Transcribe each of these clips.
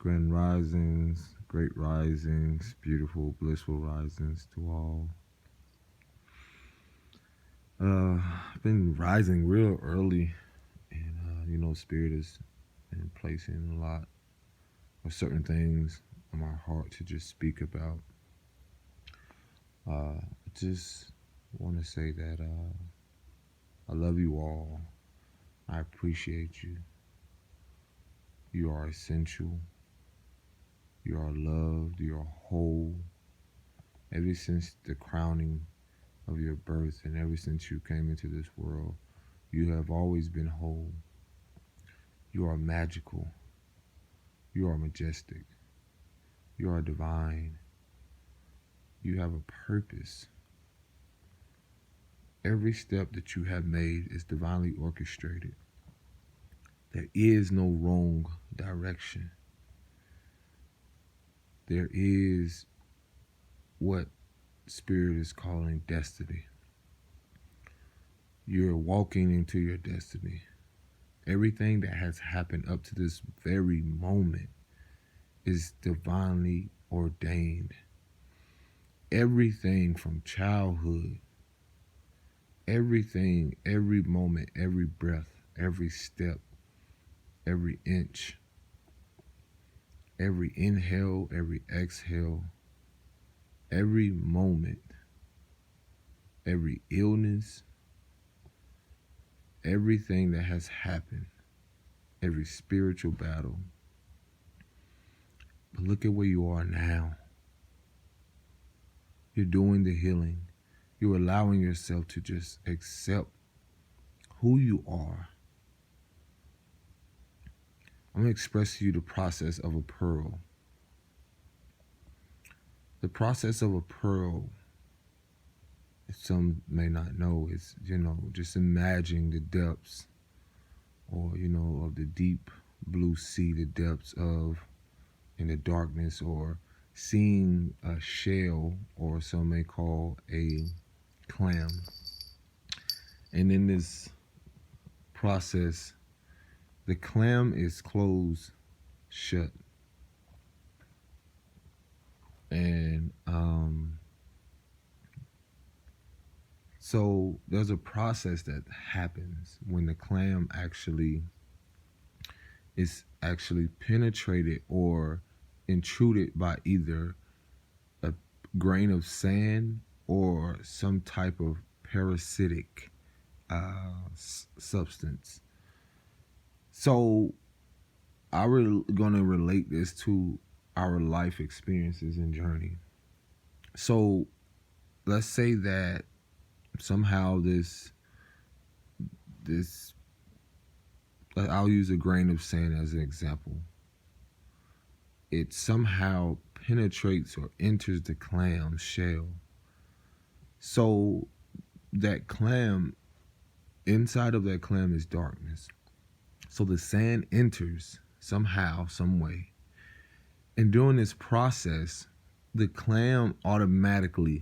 Grand risings, great risings, beautiful, blissful risings to all. I've been rising real early, and Spirit has been placing a lot of certain things on my heart to just speak about. I just want to say that I love you all. I appreciate you. You are essential. You are loved. You are whole. Ever since the crowning of your birth and ever since you came into this world, you have always been whole. You are magical. You are majestic. You are divine. You have a purpose. Every step that you have made is divinely orchestrated. There is no wrong direction. There is what Spirit is calling destiny. You're walking into your destiny. Everything that has happened up to this very moment is divinely ordained. Everything from childhood, everything, every moment, every breath, every step, every inch, every inhale, every exhale, every moment, every illness, everything that has happened, every spiritual battle. But look at where you are now. You're doing the healing. You're allowing yourself to just accept who you are. I'm going to express to you the process of a pearl. The process of a pearl, if some may not know, is, just imagine the depths or, of the deep blue sea, the depths of, in the darkness, or seeing a shell, or some may call a clam. And in this process, the clam is closed shut. And so there's a process that happens when the clam is actually penetrated or intruded by either a grain of sand or some type of parasitic substance. So I'm going to relate this to our life experiences and journey. So let's say that somehow this I'll use a grain of sand as an example. It somehow penetrates or enters the clam shell. So that clam, inside of that clam is darkness. So the sand enters somehow, some way. And during this process, the clam automatically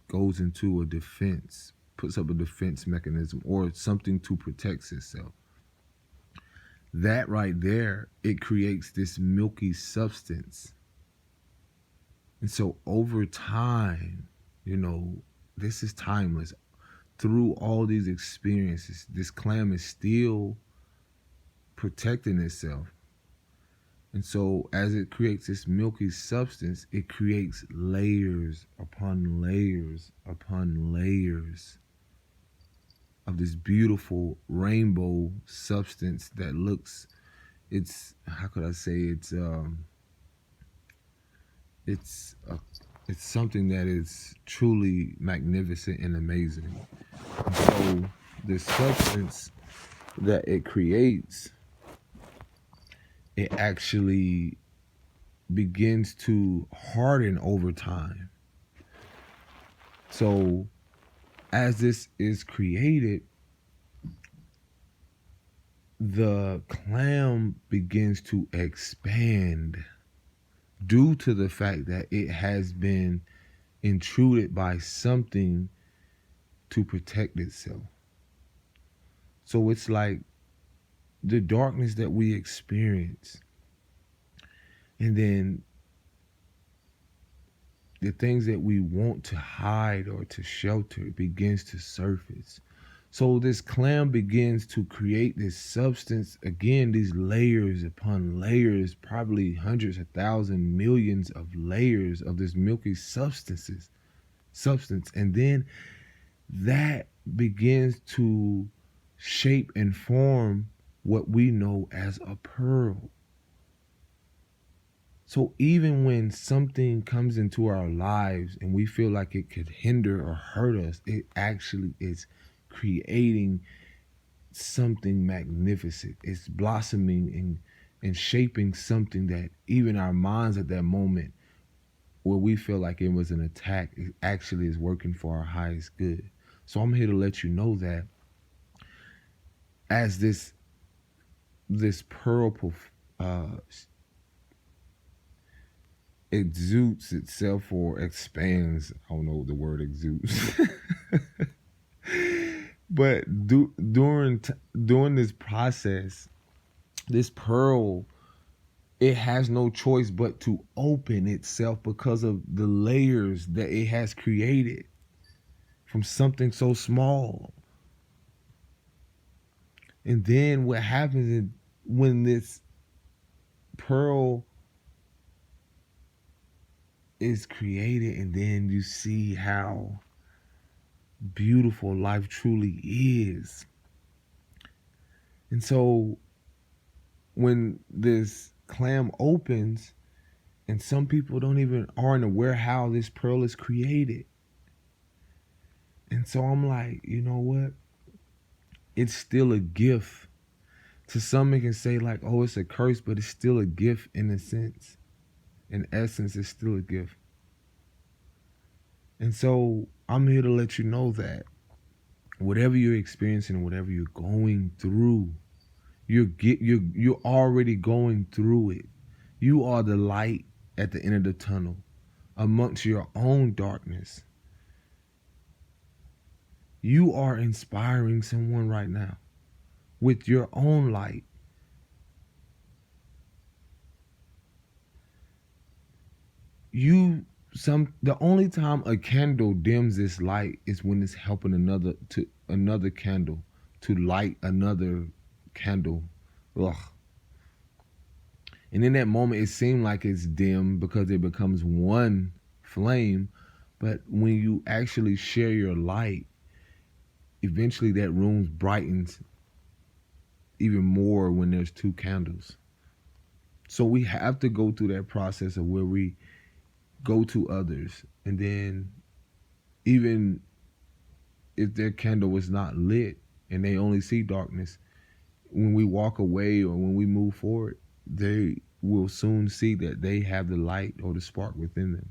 goes into a defense, puts up a defense mechanism or something to protect itself. That right there, it creates this milky substance. And so over time, this is timeless. Through all these experiences, this clam is still protecting itself. And so as it creates this milky substance, it creates layers upon layers upon layers of this beautiful rainbow substance that looks, it's something that is truly magnificent and amazing. So the substance that it creates, it actually begins to harden over time. So as this is created, the clam begins to expand due to the fact that it has been intruded by something to protect itself. So it's like the darkness that we experience And then the things that we want to hide or to shelter begins to surface. So this clam begins to create this substance, again, these layers upon layers, probably hundreds of thousands, millions of layers of this milky substance. And then that begins to shape and form what we know as a pearl. So even when something comes into our lives and we feel like it could hinder or hurt us, it actually is creating something magnificent. It's blossoming and shaping something that even our minds at that moment, where we feel like it was an attack, it actually is working for our highest good. So I'm here to let you know that as this pearl exudes itself or expands, I don't know the word exudes, but during this process, this pearl, it has no choice but to open itself because of the layers that it has created from something so small. And then what happens is when this pearl is created, and then you see how beautiful life truly is. And so when this clam opens, and some people aren't aware how this pearl is created. And so I'm like, you know what? It's still a gift. To some, it can say like, oh, it's a curse, but it's still a gift in a sense. In essence, it's still a gift. And so I'm here to let you know that whatever you're experiencing, whatever you're going through, you're already going through it. You are the light at the end of the tunnel amongst your own darkness. You are inspiring someone right now with your own light. The only time a candle dims its light is when it's helping another candle to light another candle. Ugh. And in that moment, it seemed like it's dim because it becomes one flame. But when you actually share your light, eventually that room brightens even more when there's two candles. So we have to go through that process of where we go to others, and then even if their candle was not lit and they only see darkness, when we walk away or when we move forward, they will soon see that they have the light or the spark within them.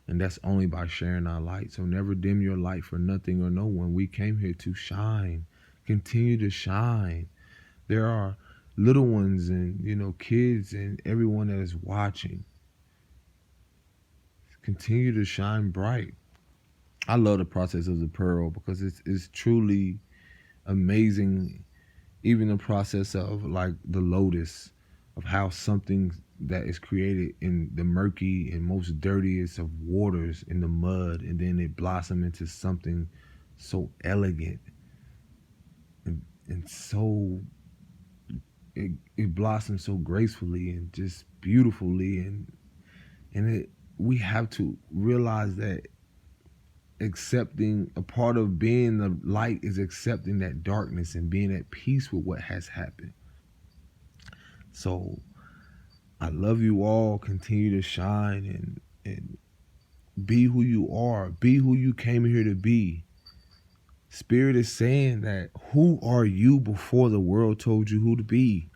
And that's only by sharing our light. So never dim your light for nothing or no one. We came here to shine. Continue to shine. There are little ones and, kids and everyone that is watching. Continue to shine bright. I love the process of the pearl because it's truly amazing. Even the process of like the lotus, of how something that is created in the murky and most dirtiest of waters in the mud, and then it blossoms into something so elegant and so it blossoms so gracefully and just beautifully, and we have to realize that accepting a part of being the light is accepting that darkness and being at peace with what has happened. So I love you all. Continue to shine and be who you are. Be who you came here to be. Spirit is saying that, who are you before the world told you who to be?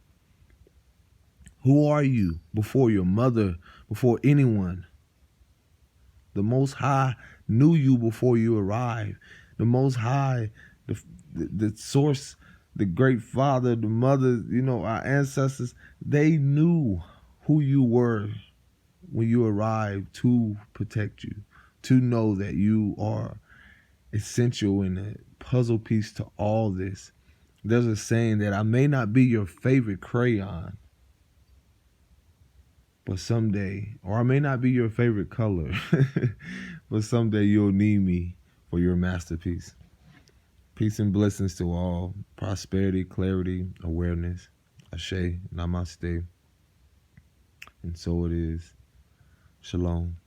Who are you before your mother, before anyone? The Most High knew you before you arrived. The Most High, the source, the great father, the mother, our ancestors, they knew who you were when you arrived to protect you, to know that you are essential and a puzzle piece to all this. There's a saying that I may not be your favorite crayon, But someday, or I may not be your favorite color, but someday you'll need me for your masterpiece. Peace and blessings to all. Prosperity, clarity, awareness. Ashe, namaste. And so it is. Shalom.